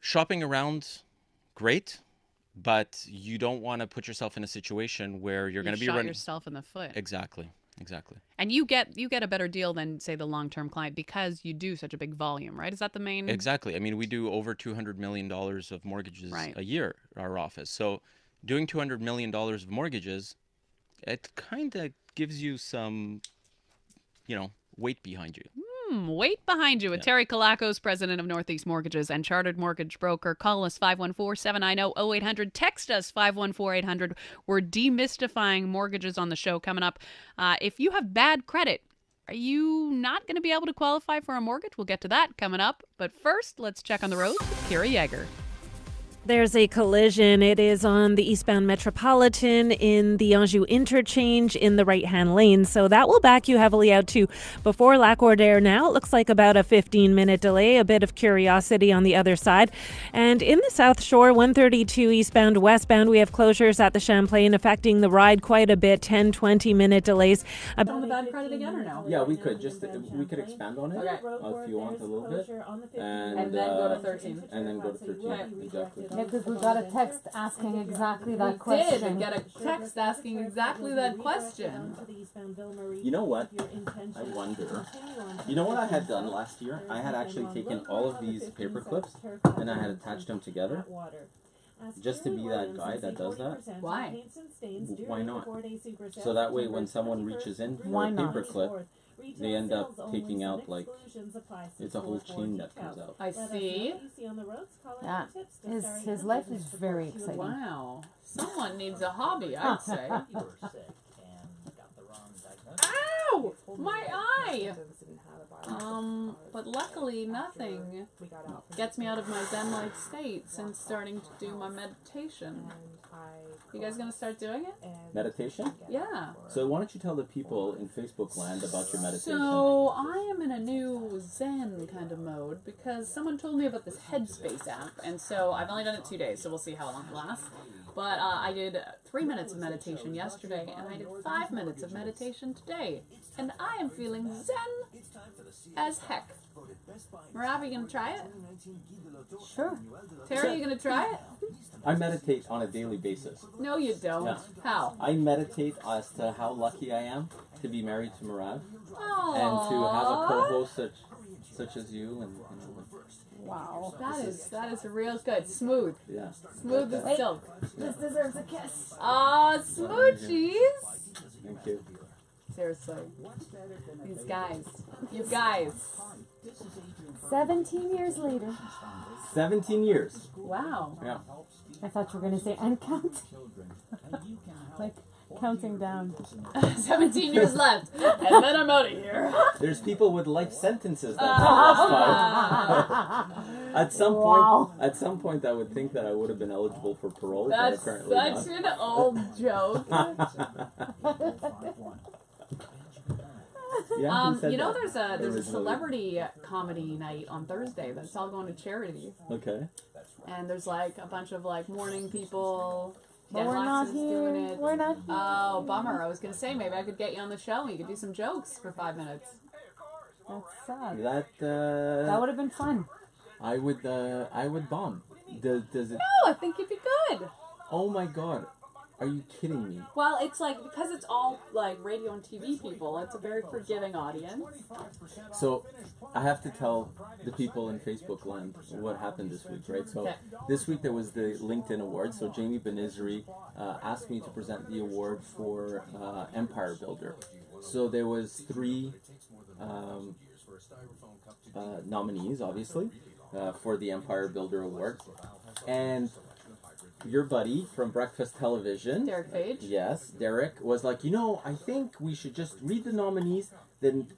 S2: shopping around, great, but you don't want to put yourself in a situation where you're going to be running
S1: yourself in the foot.
S2: Exactly.
S1: And you get a better deal than, say, the long-term client because you do such a big volume, right? Is that the main?
S2: Exactly. I mean, we do over $200 million of mortgages a year, our office. So doing $200 million of mortgages, it kind of gives you some, weight behind you.
S1: Weight behind you. Terry Kilakos, president of Northeast Mortgages and chartered mortgage broker. Call us 514-790-0800. Text us 514-800. We're demystifying mortgages on the show coming up. If you have bad credit, are you not going to be able to qualify for a mortgage? We'll get to that coming up. But first, let's check on the road with Kira Yeager.
S3: There's a collision. It is on the eastbound Metropolitan in the Anjou interchange in the right-hand lane. So that will back you heavily out to before Lac-Ordère now. It looks like about a 15-minute delay, a bit of curiosity on the other side. And in the South Shore, 132 eastbound, westbound, we have closures at the Champlain affecting the ride quite a bit, 10, 20-minute delays.
S1: On the bad credit again or no?
S4: Yeah, we could expand on it if you want a little bit, and
S1: then go to 13.
S4: And then go to 13. Exactly.
S11: Yeah, because we got a text asking exactly that
S1: We
S11: question.
S1: did get a text asking exactly that question.
S4: You know what? I wonder. You know what I had done last year? I had actually taken all of these paper clips and I had attached them together. Just to be that guy that does that.
S1: Why?
S4: Why not? So that way when someone reaches in for a paper clip, they end up taking out, like, it's a whole chain that comes out.
S1: I see.
S11: Yeah, his life is very exciting.
S1: Wow. Someone needs a hobby, I'd say. Ow! My eye! But luckily nothing gets me out of my Zen-like state since starting to do my meditation. You guys gonna start doing it?
S4: Meditation?
S1: Yeah.
S4: So why don't you tell the people in Facebook land about your meditation?
S1: So I am in a new Zen kind of mode because someone told me about this Headspace app, and so I've only done it 2 days, so we'll see how long it lasts. But I did 3 minutes of meditation yesterday, and I did 5 minutes of meditation today, and I am feeling Zen as heck. Marav, are you gonna try it?
S11: Sure.
S1: Terry, are you gonna try it?
S4: I meditate on a daily basis.
S1: No, you don't.
S4: Yeah.
S1: How?
S4: I meditate as to how lucky I am to be married to Marav
S1: Aww.
S4: and to have a co-host such as you. And
S1: wow, that is real good. Smooth.
S4: Yeah.
S1: Smooth as silk.
S11: This deserves a kiss.
S1: Aw, smoochies.
S4: Thank you.
S1: Seriously. These guys. You guys.
S11: 17 years later.
S4: 17 years.
S1: Wow.
S4: Yeah.
S11: I thought you were going to say, and counting. Like, counting down.
S1: 17 years left, and then I'm out of here.
S4: There's people with life sentences that last five. At some point, I would think that I would have been eligible for parole.
S1: That's
S4: but apparently
S1: such
S4: not.
S1: an old joke.
S4: Yeah, who said
S1: you know,
S4: that?
S1: there's a celebrity comedy night on Thursday that's all going to charity.
S4: Okay.
S1: And there's like a bunch of like morning people.
S11: But we're not
S1: is
S11: here.
S1: doing it.
S11: We're not here.
S1: Oh, bummer. I was going to say, maybe I could get you on the show and you could do some jokes for 5 minutes.
S11: That's sad.
S4: That
S11: would have been fun.
S4: I would bomb. Does it?
S1: No, I think you'd be good.
S4: Oh my God. Are you kidding me?
S1: Well, it's like, because it's all like radio and TV people, it's a very forgiving audience.
S4: So, I have to tell the people in Facebook land what happened this week, right? So,
S1: Okay.
S4: this week there was the LinkedIn Awards. So, Jamie Benizri asked me to present the award for Empire Builder. So, there was 3 nominees, obviously, for the Empire Builder Award. And your buddy from Breakfast Television,
S1: Derek Page.
S4: Yes, Derek was like, I think we should just read the nominees, then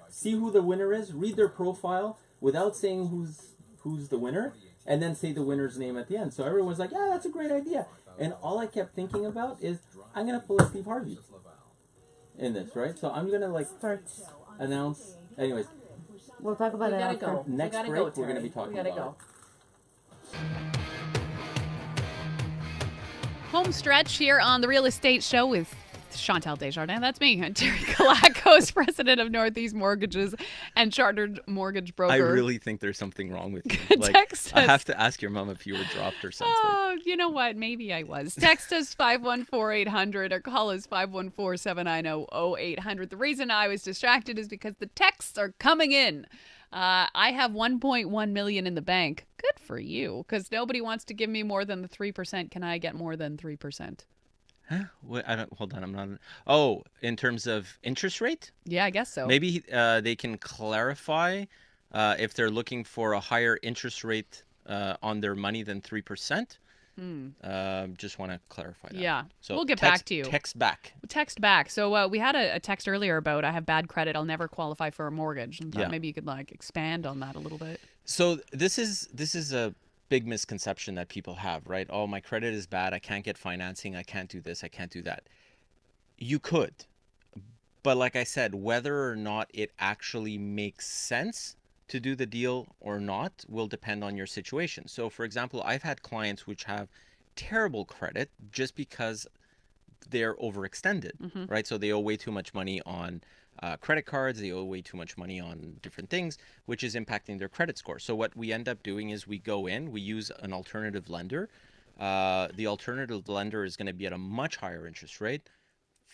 S4: see who the winner is, read their profile without saying who's the winner, and then say the winner's name at the end. So everyone was like, yeah, that's a great idea. And all I kept thinking about is, I'm going to pull a Steve Harvey in this, right? So I'm going to announce, anyways.
S11: We'll talk about
S1: We
S11: it
S1: gotta
S11: after.
S1: go.
S4: Next
S1: We gotta
S4: break,
S1: go,
S4: we're going to
S1: Terry.
S4: be talking
S1: We gotta
S4: about
S1: go.
S4: it.
S1: Home stretch here on the Real Estate Show with Chantal Desjardins. That's me. And Terry Kilakos, president of Northeast Mortgages and chartered mortgage broker.
S2: I really think there's something wrong with you. Like,
S1: Text
S2: I
S1: us.
S2: have to ask your mom if you were dropped or something.
S1: Oh, you know what? Maybe I was. Text us 514-800 or call us 514-790-0800. The reason I was distracted is because the texts are coming in. I have 1.1 million in the bank. Good for you, because nobody wants to give me more than the 3%. Can I get more than 3%?
S2: Huh? What, hold on. I'm not. Oh, in terms of interest rate?
S1: Yeah, I guess so.
S2: Maybe they can clarify if they're looking for a higher interest rate on their money than 3%. Just want to clarify that.
S1: Yeah,
S2: So
S1: we'll get back to you.
S2: Text back.
S1: Text back. So we had a text earlier about I have bad credit. I'll never qualify for a mortgage. And thought
S2: Yeah.
S1: maybe you could like expand on that a little bit.
S2: So this is a big misconception that people have, right? Oh, my credit is bad. I can't get financing. I can't do this. I can't do that. You could. But like I said, whether or not it actually makes sense to do the deal or not will depend on your situation. So for example, I've had clients which have terrible credit just because they're overextended, right? So they owe way too much money on credit cards, they owe way too much money on different things, which is impacting their credit score. So what we end up doing is we go in, we use an alternative lender. The alternative lender is going to be at a much higher interest rate,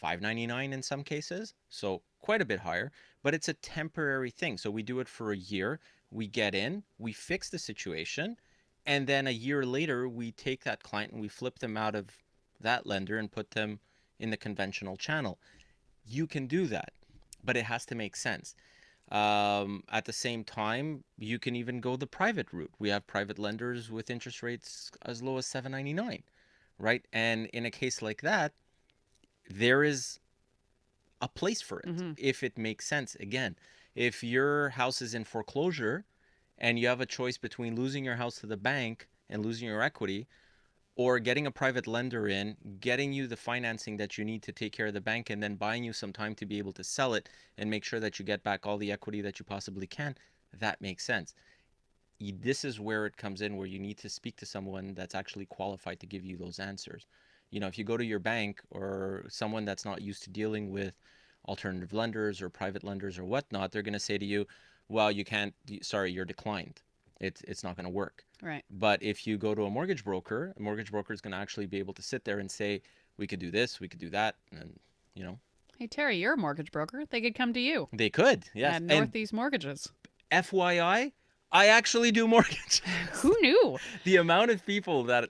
S2: 5.99 in some cases, so quite a bit higher, but it's a temporary thing. So we do it for a year, we get in, we fix the situation, and then a year later, we take that client and we flip them out of that lender and put them in the conventional channel. You can do that, but it has to make sense. At the same time, you can even go the private route. We have private lenders with interest rates as low as 7.99, right? And in a case like that, there is a place for it if it makes sense. Again, if your house is in foreclosure and you have a choice between losing your house to the bank and losing your equity, or getting a private lender in, getting you the financing that you need to take care of the bank, and then buying you some time to be able to sell it and make sure that you get back all the equity that you possibly can, that makes sense. This is where it comes in, where you need to speak to someone that's actually qualified to give you those answers. You know, if you go to your bank or someone that's not used to dealing with alternative lenders or private lenders or whatnot, they're going to say to you, well, you can't, sorry, you're declined. It's not going to work.
S1: Right.
S2: But if you go to a mortgage broker is going to actually be able to sit there and say, we could do this, we could do that, and, you know.
S1: Hey, Terry, you're a mortgage broker. They could come to you.
S2: They could, yes.
S1: At Northeast Mortgages.
S2: FYI, I actually do mortgage.
S1: Who knew?
S2: The amount of people that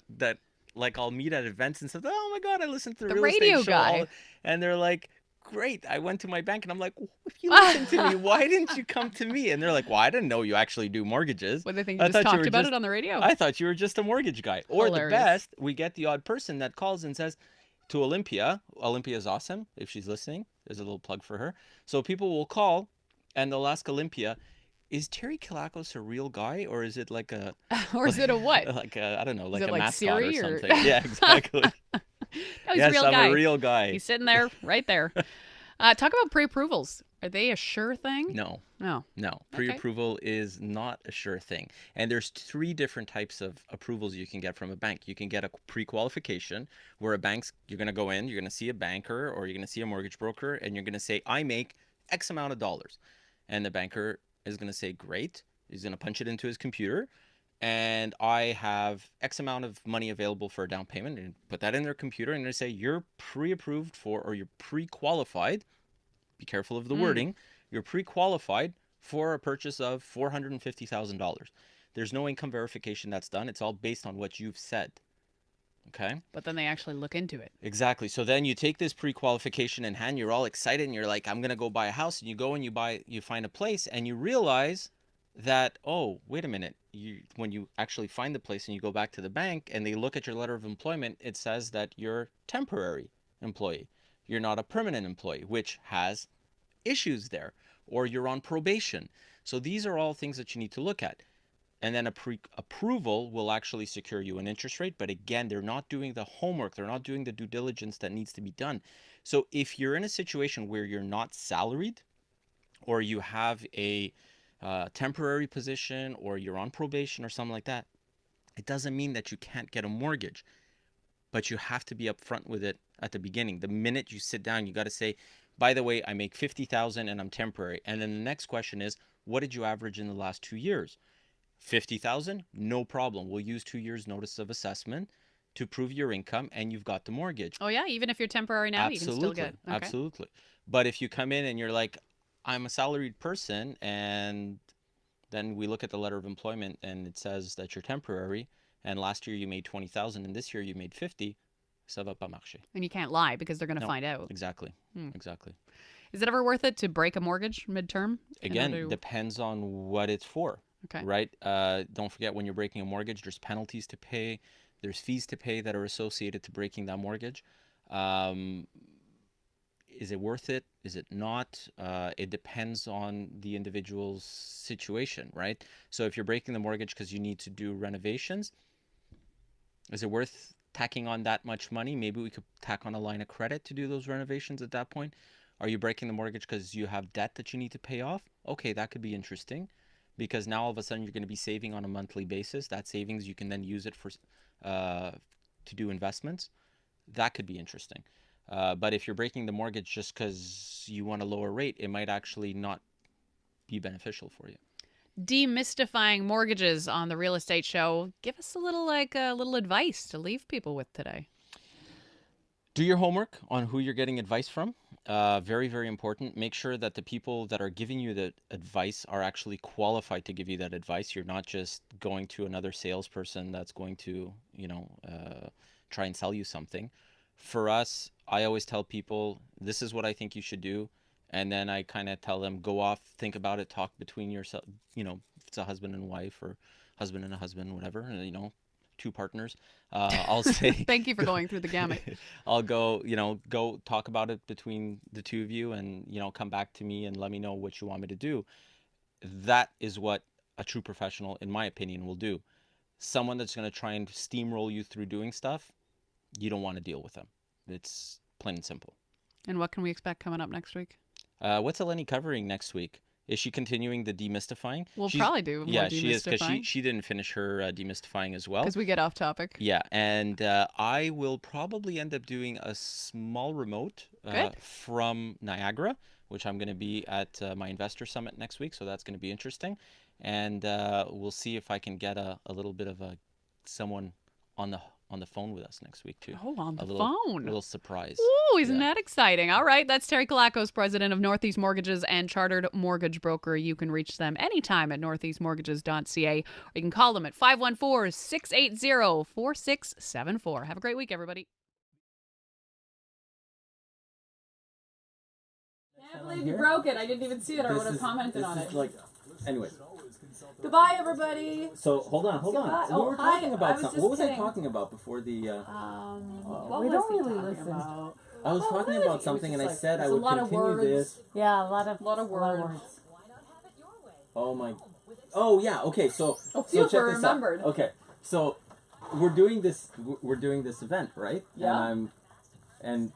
S2: like I'll meet at events and say, oh my God, I listened to the real
S1: radio
S2: estate show.
S1: Guy.
S2: And they're like, great. I went to my bank and I'm like, if you listen to me, why didn't you come to me? And they're like, well, I didn't know you actually do mortgages.
S1: What, they think you just talked about it on the radio?
S2: I thought you were just a mortgage guy. Or
S1: Hilarious.
S2: the best, we get the odd person that calls and says to Olympia, Olympia's awesome. If she's listening, there's a little plug for her. So people will call and they'll ask Olympia, is Terry Kilakos a real guy, or is it like a...
S1: or is it a what?
S2: Like a, I don't know, like
S1: is it
S2: a
S1: like
S2: mascot
S1: Siri
S2: or something. Yeah, exactly.
S1: No, he's
S2: yes,
S1: a real
S2: I'm
S1: guy.
S2: a real guy.
S1: He's sitting there, right there. Talk about pre-approvals. Are they a sure thing?
S2: No.
S1: No.
S2: No. Pre-approval is not a sure thing. And there's 3 different types of approvals you can get from a bank. You can get a pre-qualification, where you're going to go in, you're going to see a banker, or you're going to see a mortgage broker, and you're going to say, I make X amount of dollars. And the banker is going to say, great. He's going to punch it into his computer, and I have X amount of money available for a down payment, and put that in their computer, and they say, you're pre-approved for, or you're pre-qualified. Be careful of the wording. You're pre-qualified for a purchase of $450,000. There's no income verification that's done. It's all based on what you've said. Okay.
S1: But then they actually look into it.
S2: Exactly. So then you take this pre-qualification in hand, you're all excited, and you're like, I'm going to go buy a house. And you go and you find a place, and you realize that, oh, wait a minute. When you actually find the place and you go back to the bank and they look at your letter of employment, it says that you're temporary employee. You're not a permanent employee, which has issues there, or you're on probation. So these are all things that you need to look at. And then a pre-approval will actually secure you an interest rate. But again, they're not doing the homework. They're not doing the due diligence that needs to be done. So if you're in a situation where you're not salaried, or you have a temporary position, or you're on probation or something like that, it doesn't mean that you can't get a mortgage. But you have to be upfront with it at the beginning. The minute you sit down, you got to say, by the way, I make $50,000 and I'm temporary. And then the next question is, what did you average in the last 2 years? 50,000, no problem. We'll use 2 years notice of assessment to prove your income, and you've got the mortgage.
S1: Oh yeah, even if you're temporary now, you can still get. Okay.
S2: Absolutely. But if you come in and you're like, I'm a salaried person, and then we look at the letter of employment and it says that you're temporary, and last year you made 20,000 and this year you made 50, ça va pas marcher.
S1: And you can't lie because they're going to find out.
S2: Exactly. Exactly.
S1: Is it ever worth it to break a mortgage midterm?
S2: Again, depends on what it's for.
S1: Okay.
S2: Right? Don't forget, when you're breaking a mortgage, there's penalties to pay. There's fees to pay that are associated to breaking that mortgage. is it worth it? Is it not? It depends on the individual's situation, right? So if you're breaking the mortgage because you need to do renovations, is it worth tacking on that much money? Maybe we could tack on a line of credit to do those renovations at that point. Are you breaking the mortgage because you have debt that you need to pay off? Okay, that could be interesting, because now all of a sudden you're going to be saving on a monthly basis. That savings, you can then use it for to do investments. That could be interesting. But if you're breaking the mortgage just because you want a lower rate, it might actually not be beneficial for you.
S1: Demystifying mortgages on the Real Estate Show. Give us a little advice to leave people with today.
S2: Do your homework on who you're getting advice from. Very, very important. Make sure that the people that are giving you the advice are actually qualified to give you that advice. You're not just going to another salesperson that's going to, try and sell you something. For us, I always tell people, this is what I think you should do. And then I kind of tell them, go off, think about it, talk between yourself, if it's a husband and wife or husband and a husband, whatever, two partners. I'll say,
S1: thank you for going through the gamut.
S2: I'll go talk about it between the two of you and, come back to me and let me know what you want me to do. That is what a true professional, in my opinion, will do. Someone that's going to try and steamroll you through doing stuff, you don't want to deal with them. It's plain and simple.
S1: And what can we expect coming up next week?
S2: What's Eleni covering next week? Is she continuing the demystifying?
S1: We'll probably do more
S2: Yeah, she is, because
S1: demystifying.
S2: she didn't finish her demystifying as well.
S1: Because we get off topic.
S2: Yeah, and I will probably end up doing a small remote from Niagara, which I'm going to be at my investor summit next week, so that's going to be interesting. And we'll see if I can get a little bit of someone on the phone with us next week too.
S1: Oh, on the
S2: A
S1: phone.
S2: little surprise.
S1: Ooh, isn't that exciting? All right, that's Terry Kilakos, president of Northeast Mortgages and chartered mortgage broker. You can reach them anytime at northeastmortgages.ca, or you can call them at 514-680-4674. Have a great week, everybody.
S11: I can't believe you broke it. I didn't even see it. I would have commented on it.
S4: Anyway.
S11: Goodbye, everybody.
S4: So hold on.
S11: Goodbye.
S4: We were talking about something. What was I
S11: kidding.
S4: talking about before the?
S11: We don't really listen.
S4: I was talking about something, and I said I would continue this.
S11: Yeah, a lot of words.
S4: Oh my. Oh yeah. Okay. So
S11: Super
S4: check this
S11: remembered.
S4: out. Okay. So we're doing this. We're doing this event, right?
S11: Yeah.
S4: And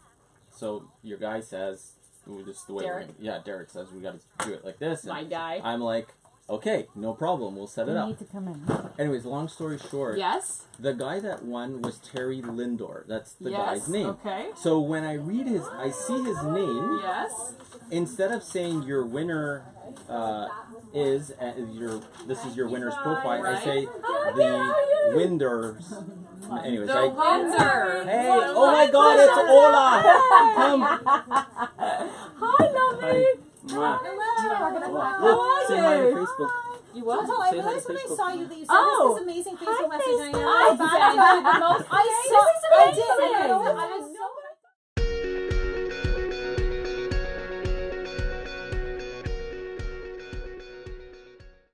S4: so your guy says, "This is the way."
S11: Derek.
S4: Derek says we got to do it like this.
S11: My guy.
S4: I'm like, okay, no problem. We'll set it up.
S11: You need to come in.
S4: Anyways, long story short.
S11: Yes.
S4: The guy that won was Terry Lindor. That's the guy's name.
S11: Okay.
S4: So when I see his name.
S11: Yes.
S4: Instead of saying your winner this is your winner's profile, I say the Winders. Anyways,
S11: The winner.
S4: Hey, oh my God, it's Ola. Come.
S11: Hi, lovely.
S4: Mwah.
S11: How are
S4: Say hi
S11: you?
S4: to Facebook.
S11: You what?
S12: Chantal, I
S4: Say hi to
S12: realized when I
S4: Facebook.
S12: saw you that you sent
S11: Oh.
S12: us this amazing Facebook message. And I
S11: I
S12: know how bad I am.
S11: I
S12: I
S11: saw.
S12: did.
S11: amazing.
S12: I was